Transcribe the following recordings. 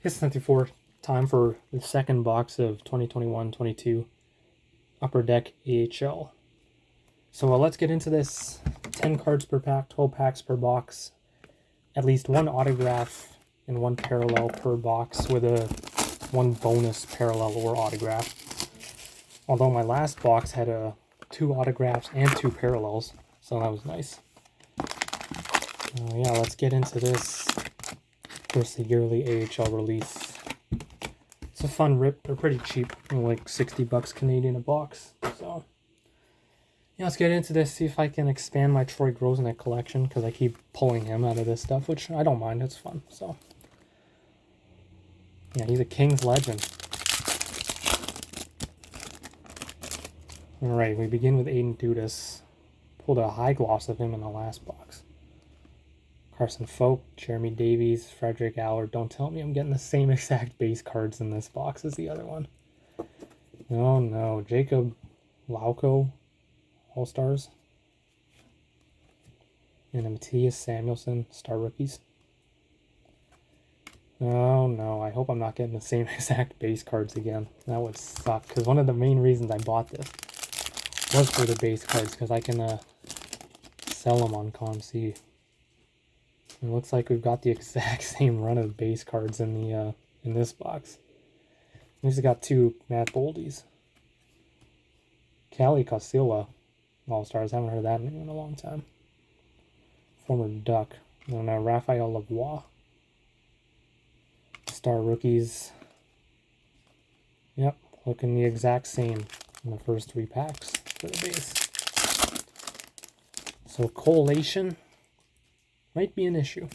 It's 94. Time for the second box of 2021-22 Upper Deck AHL. So let's get into this. 10 cards per pack, 12 packs per box. At least one autograph and one parallel per box with one bonus parallel or autograph. Although my last box had 2 autographs and 2 parallels, so that was nice. Yeah, let's get into this. First, the yearly AHL release. It's a fun rip. They're pretty cheap, like $60 Canadian a box. So, yeah, let's get into this. See if I can expand my Troy Grosenick collection, because I keep pulling him out of this stuff, which I don't mind. It's fun. So, yeah, he's a Kings legend. All right, we begin with Aiden Dudas. Pulled a high gloss of him in the last box. Carson Folk, Jeremy Davies, Frederick Allard. Don't tell me I'm getting the same exact base cards in this box as the other one. Oh no, Jacob Lauko, All-Stars. And Matthias Samuelsson, Star Rookies. Oh no, I hope I'm not getting the same exact base cards again. That would suck, because one of the main reasons I bought this was for the base cards, because I can sell them on ComC. It looks like we've got the exact same run of base cards in this box. We just got 2 Matt Boldies. Callie Cosilla, All-Stars. Haven't heard that name in a long time. Former Duck. And Raphael Lavoie. Star Rookies. Yep, looking the exact same in the first 3 packs for the base. So collation might be an issue.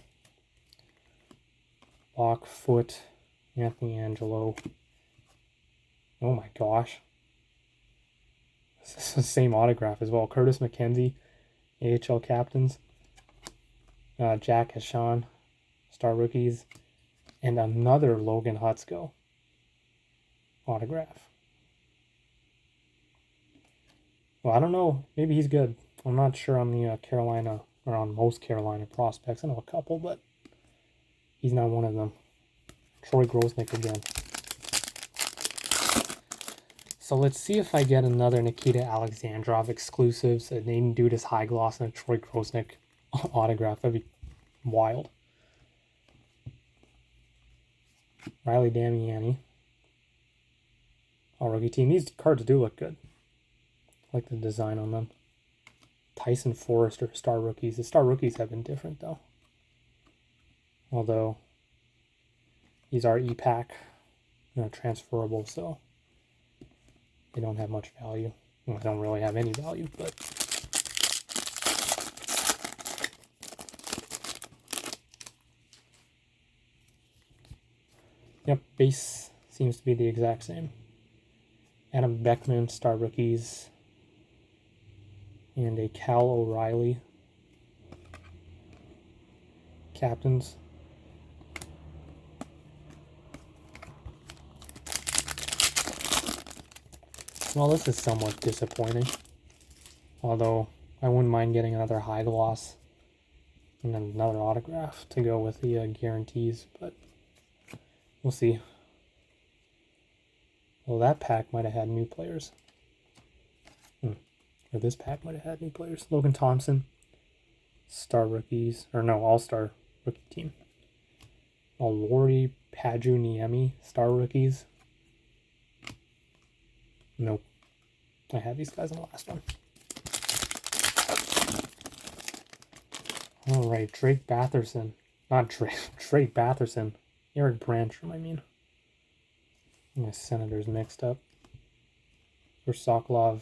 Bach, Foot, Anthony Angelo. Oh my gosh. This is the same autograph as well. Curtis McKenzie, AHL Captains. Jack Hashan, Star Rookies. And another Logan Hutsko autograph. Well, I don't know. Maybe he's good. I'm not sure on the Carolina, or on most Carolina prospects. I know a couple, but he's not one of them. Troy Grosenick again. So let's see if I get another Nikita Alexandrov exclusives, an Aiden Dudas high gloss, and a Troy Grosenick autograph. That'd be wild. Riley Damiani. All rookie team. These cards do look good. I like the design on them. Tyson Forrester, Star Rookies. The Star Rookies have been different, though. Although, these are E-Pack, transferable, so they don't have much value. Well, they don't really have any value, but... Yep, base seems to be the exact same. Adam Beckman, Star Rookies. And a Cal O'Reilly. Captains. Well, this is somewhat disappointing. Although, I wouldn't mind getting another high gloss and then another autograph to go with the guarantees, but we'll see. Well, that pack might have had new players. Or this pack might have had new players. Logan Thompson, Star Rookies, or no, All-Star Rookie Team. Lori Pajuniemi, Star Rookies. Nope. I had these guys in the last one. Alright, Drake Batherson. Not Drake, Drake Batherson. Eric Brandstrom, I mean. My Senators mixed up. For Sokolov.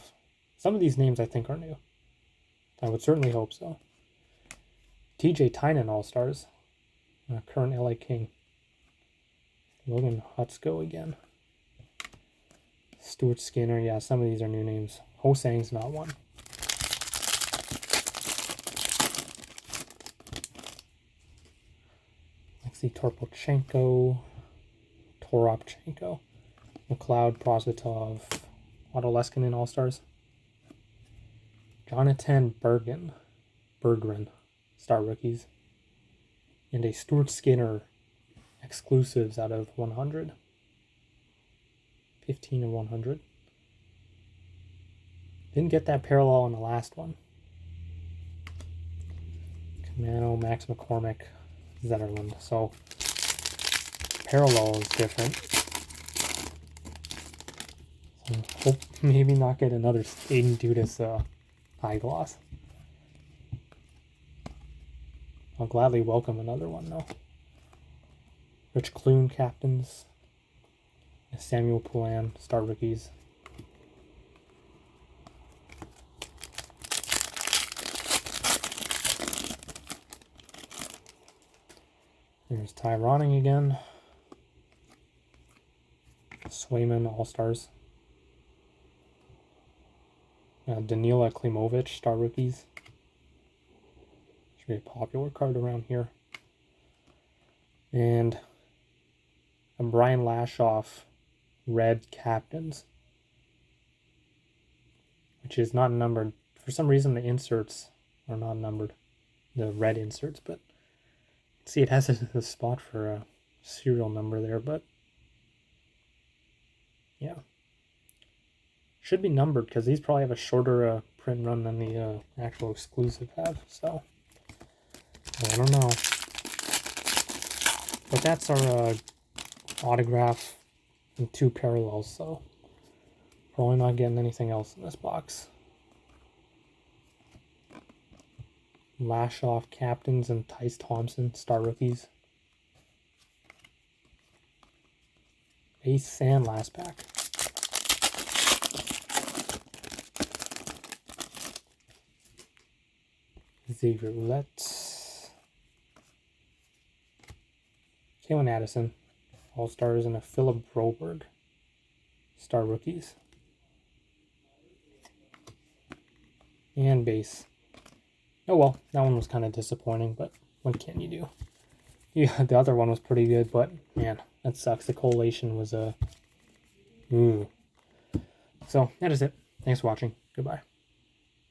Some of these names I think are new. I would certainly hope so. TJ Tynan All-Stars. Current LA King. Logan Hutsko again. Stuart Skinner. Yeah, some of these are new names. Hosang's not one. Alexei Torpochenko. Toropchenko. McLeod, Prosvetov. Otto Leskinen All-Stars. Jonathan Berggren, Star Rookies. And a Stuart Skinner exclusives out of 100. 15 of 100. Didn't get that parallel in the last one. Camano, Max McCormick, Zetterlund. So parallel is different. So hope maybe not get another Aiden Dudas eye gloss. I'll gladly welcome another one though. Rich Clune captains. Samuel Poulin, star rookies. There's Ty Ronning again. Swayman, All-Stars. Danila Klimovic, star rookies. Should be a popular card around here. And a Brian Lashoff, red captains, which is not numbered. For some reason, the inserts are not numbered, the red inserts, but see, it has a spot for a serial number there, but yeah. Should be numbered because these probably have a shorter print run than the actual exclusive have, so I don't know. But that's our autograph and 2 parallels, so probably not getting anything else in this box. Lashoff captains and Tice Thompson, star rookies. Base and last pack. Xavier Roulette. Kalen Addison, All-Stars, and a Philip Broberg, star rookies. And base. Oh well, that one was kind of disappointing, but what can you do? Yeah, the other one was pretty good, but man, that sucks. The collation was So that is it. Thanks for watching. Goodbye.